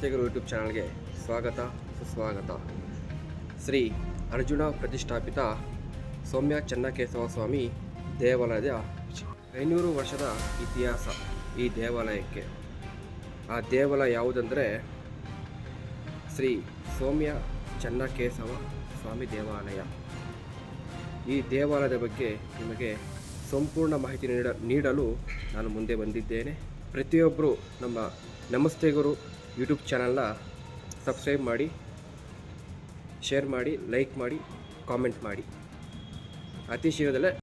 ನಮಸ್ತೆ ಗುರು ಯೂಟ್ಯೂಬ್ ಚಾನಲ್ಗೆ ಸ್ವಾಗತ ಸುಸ್ವಾಗತ. ಶ್ರೀ ಅರ್ಜುನ ಪ್ರತಿಷ್ಠಾಪಿತ ಸೌಮ್ಯ ಚೆನ್ನಕೇಶವ ಸ್ವಾಮಿ ದೇವಾಲಯದ 500 ವರ್ಷದ ಇತಿಹಾಸ ಈ ದೇವಾಲಯಕ್ಕೆ. ಆ ದೇವಾಲಯ ಯಾವುದಂದರೆ ಶ್ರೀ ಸೌಮ್ಯ ಚೆನ್ನಕೇಶವ ಸ್ವಾಮಿ ದೇವಾಲಯ. ಈ ದೇವಾಲಯದ ಬಗ್ಗೆ ನಿಮಗೆ ಸಂಪೂರ್ಣ ಮಾಹಿತಿ ನೀಡಲು ನಾನು ಮುಂದೆ ಬಂದಿದ್ದೇನೆ. ಪ್ರತಿಯೊಬ್ಬರು ನಮ್ಮ ನಮಸ್ತೆ ಗುರು ಯೂಟ್ಯೂಬ್ ಚಾನಲ್ನ ಸಬ್ಸ್ಕ್ರೈಬ್ ಮಾಡಿ, ಶೇರ್ ಮಾಡಿ, ಲೈಕ್ ಮಾಡಿ, ಕಾಮೆಂಟ್ ಮಾಡಿ. ಅತಿ ಶೀಘ್ರದಲ್ಲೇ